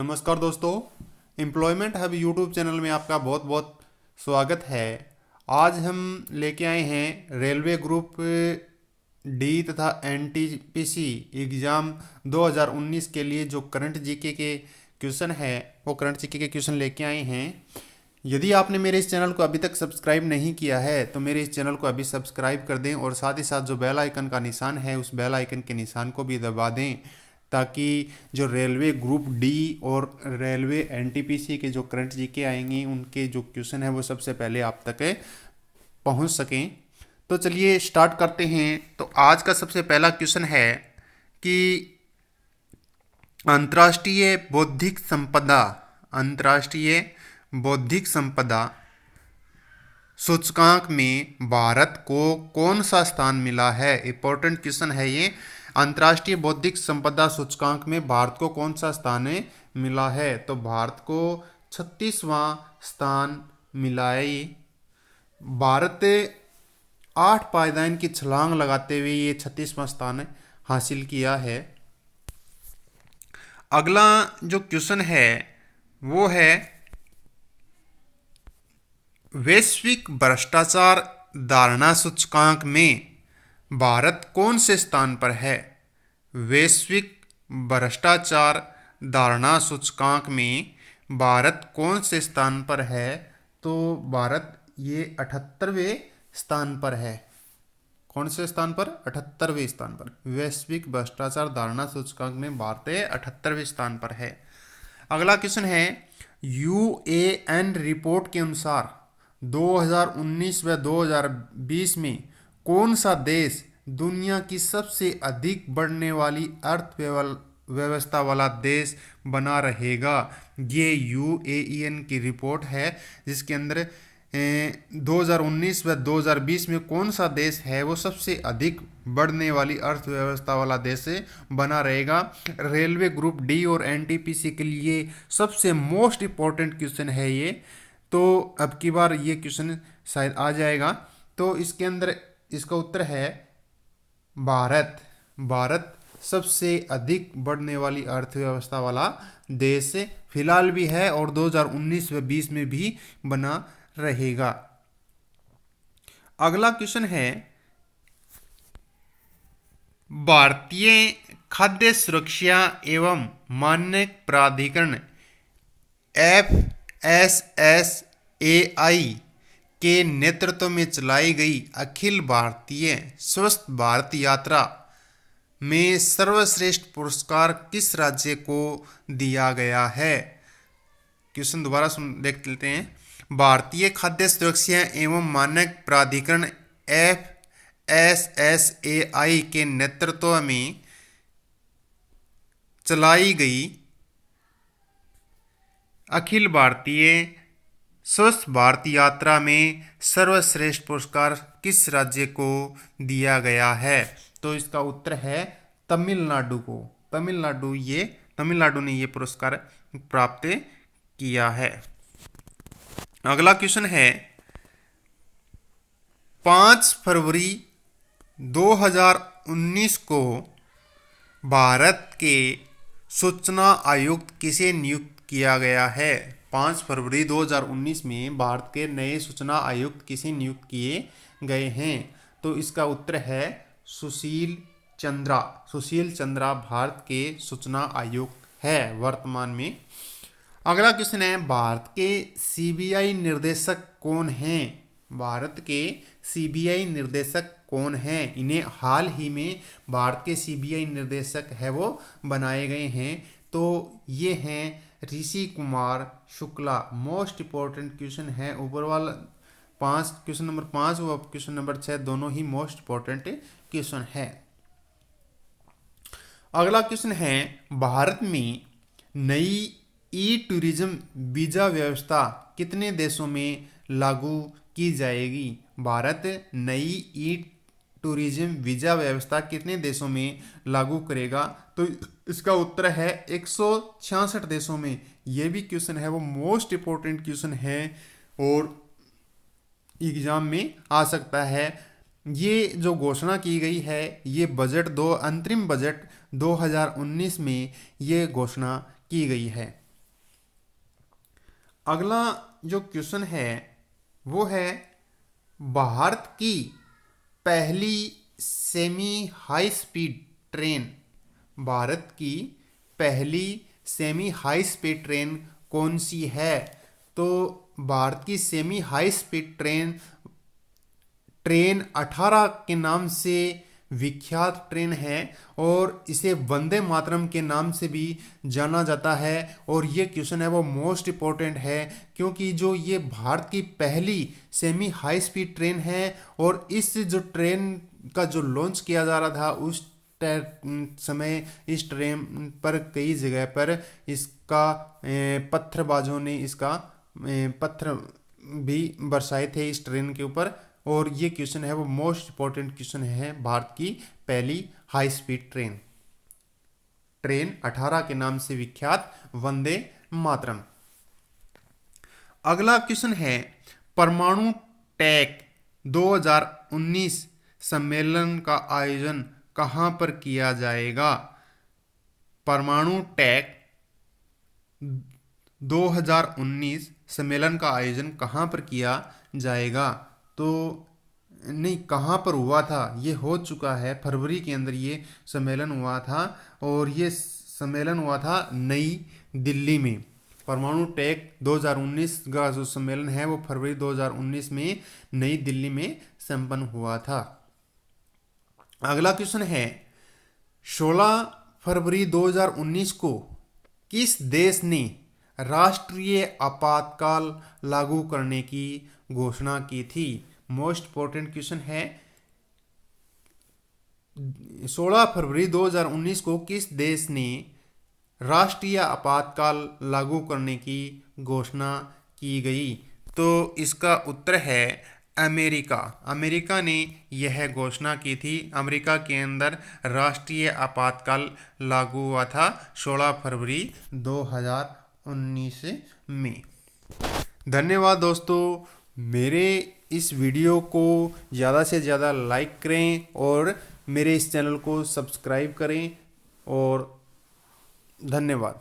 नमस्कार दोस्तों, employment hub YouTube channel में आपका बहुत बहुत स्वागत है। आज हम लेके आए हैं रेलवे ग्रुप डी तथा एनटीपीसी एग्ज़ाम 2019 के लिए जो करंट जीके के क्वेश्चन है वो करंट जीके के क्वेश्चन लेके आए हैं। यदि आपने मेरे इस चैनल को अभी तक सब्सक्राइब नहीं किया है तो मेरे इस चैनल को अभी सब्सक्राइब कर दें और साथ ही साथ जो बेल आइकन का निशान है उस बेल आइकन के निशान को भी दबा दें, ताकि जो रेलवे ग्रुप डी और रेलवे एनटीपीसी के जो करंट जीके आएंगे उनके जो क्वेश्चन है वो सबसे पहले आप तक पहुंच सकें। तो चलिए स्टार्ट करते हैं। तो आज का सबसे पहला क्वेश्चन है कि अंतर्राष्ट्रीय बौद्धिक संपदा सूचकांक में भारत को कौन सा स्थान मिला है। इंपॉर्टेंट क्वेश्चन है ये। अंतर्राष्ट्रीय बौद्धिक संपदा सूचकांक में भारत को कौन सा स्थान मिला है। तो भारत को 36वां स्थान मिला है। भारत 8 पायदान की छलांग लगाते हुए ये 36वां स्थान हासिल किया है। अगला जो क्वेश्चन है वो है वैश्विक भ्रष्टाचार धारणा सूचकांक में भारत कौन से स्थान पर है। वैश्विक भ्रष्टाचार धारणा सूचकांक में भारत कौन से स्थान पर है। तो भारत ये 78वें स्थान पर है। कौन से स्थान पर? 78वें स्थान पर। वैश्विक भ्रष्टाचार धारणा सूचकांक में भारत 78वें स्थान पर है। अगला क्वेश्चन है यूएएन रिपोर्ट के अनुसार 2019 व 2020 में कौन सा देश दुनिया की सबसे अधिक बढ़ने वाली अर्थव्यवस्था वाला देश बना रहेगा। ये यूएएन की रिपोर्ट है जिसके अंदर 2019 व 2020 में कौन सा देश है वो सबसे अधिक बढ़ने वाली अर्थव्यवस्था वाला देश बना रहेगा। रेलवे ग्रुप डी और एनटीपीसी के लिए सबसे मोस्ट इम्पोर्टेंट क्वेश्चन है ये। तो अब की बार ये क्वेश्चन शायद आ जाएगा। तो इसके अंदर इसका उत्तर है भारत। भारत सबसे अधिक बढ़ने वाली अर्थव्यवस्था वाला देश फिलहाल भी है और 2019 व 20 में भी बना रहेगा। अगला क्वेश्चन है भारतीय खाद्य सुरक्षा एवं मानक प्राधिकरण FSSAI के नेतृत्व में चलाई गई अखिल भारतीय स्वस्थ भारत यात्रा में सर्वश्रेष्ठ पुरस्कार किस राज्य को दिया गया है। क्वेश्चन दोबारा देख लेते हैं। भारतीय खाद्य सुरक्षा एवं मानक प्राधिकरण FSSAI के नेतृत्व में चलाई गई अखिल भारतीय स्वस्थ भारत यात्रा में सर्वश्रेष्ठ पुरस्कार किस राज्य को दिया गया है। तो इसका उत्तर है तमिलनाडु को। तमिलनाडु ने ये पुरस्कार प्राप्त किया है। अगला क्वेश्चन है 5 फरवरी 2019 को भारत के सूचना आयुक्त किसे नियुक्त किया गया है। 5 फरवरी 2019 में भारत के नए सूचना आयुक्त किसे नियुक्त किए गए हैं। तो इसका उत्तर है सुशील चंद्रा भारत के सूचना आयुक्त है वर्तमान में। अगला क्वेश्चन है भारत के सीबीआई निर्देशक कौन हैं। भारत के सीबीआई निर्देशक कौन हैं। इन्हें हाल ही में भारत के सीबीआई निर्देशक है वो बनाए गए हैं। तो ये हैं Rishi Kumar Shukla. Most important question है। ऊपर वाला 5 क्वेश्चन नंबर 5 व क्वेश्चन नंबर 6 दोनों ही मोस्ट इंपॉर्टेंट क्वेश्चन है। अगला क्वेश्चन है भारत में नई ई टूरिज्म वीजा व्यवस्था कितने देशों में लागू की जाएगी। भारत नई ई टूरिज्म वीजा व्यवस्था कितने देशों में लागू करेगा। तो इसका उत्तर है 166 देशों में। यह भी क्वेश्चन है वो मोस्ट इंपॉर्टेंट क्वेश्चन है और एग्जाम में आ सकता है। ये जो घोषणा की गई है ये अंतरिम बजट 2019 में ये घोषणा की गई है। अगला जो क्वेश्चन है वो है, भारत की पहली semi high speed train, Bharat की पहली सेमी हाई स्पीड ट्रेन कौन सी है? तो भारत की semi high speed train train 18 के नाम से विख्यात ट्रेन है और इसे वंदे मातरम के नाम से भी जाना जाता है। और ये क्वेश्चन है वो मोस्ट इम्पोर्टेंट है, क्योंकि जो ये भारत की पहली सेमी हाई स्पीड ट्रेन है और इस जो ट्रेन का जो लॉन्च किया जा रहा था उस समय इस ट्रेन पर कई जगह पर इसका पत्थरबाजों ने इसका पत्थर भी बरसाए थे इस ट्रेन के ऊपर। और ये क्वेश्चन है वो मोस्ट इंपॉर्टेंट क्वेश्चन है, भारत की पहली हाई स्पीड ट्रेन ट्रेन 18 के नाम से विख्यात वंदे मातरम। अगला क्वेश्चन है, परमाणु टेक 2019 सम्मेलन का आयोजन कहाँ पर किया जाएगा? परमाणु टेक 2019 सम्मेलन का आयोजन कहाँ पर किया जाएगा? तो नहीं, कहाँ पर हुआ था, ये हो चुका है, फरवरी के अंदर ये सम्मेलन हुआ था और ये सम्मेलन हुआ था नई दिल्ली में। परमाणु टेक 2019 का जो सम्मेलन है वो फरवरी 2019 में नई दिल्ली में संपन्न हुआ था। अगला क्वेश्चन है, 16 फरवरी 2019 को किस देश ने राष्ट्रीय आपातकाल लागू करने की घोषणा की थी? मोस्ट इंपॉर्टेंट क्वेश्चन है, 16 फरवरी 2019 को किस देश ने राष्ट्रीय आपातकाल लागू करने की घोषणा की गई? तो इसका उत्तर है अमेरिका। अमेरिका ने यह घोषणा की थी। अमेरिका के अंदर राष्ट्रीय आपातकाल लागू हुआ था 16 फरवरी 2019 में। धन्यवाद दोस्तों, मेरे इस वीडियो को ज़्यादा से ज़्यादा लाइक करें और मेरे इस चैनल को सब्सक्राइब करें और धन्यवाद।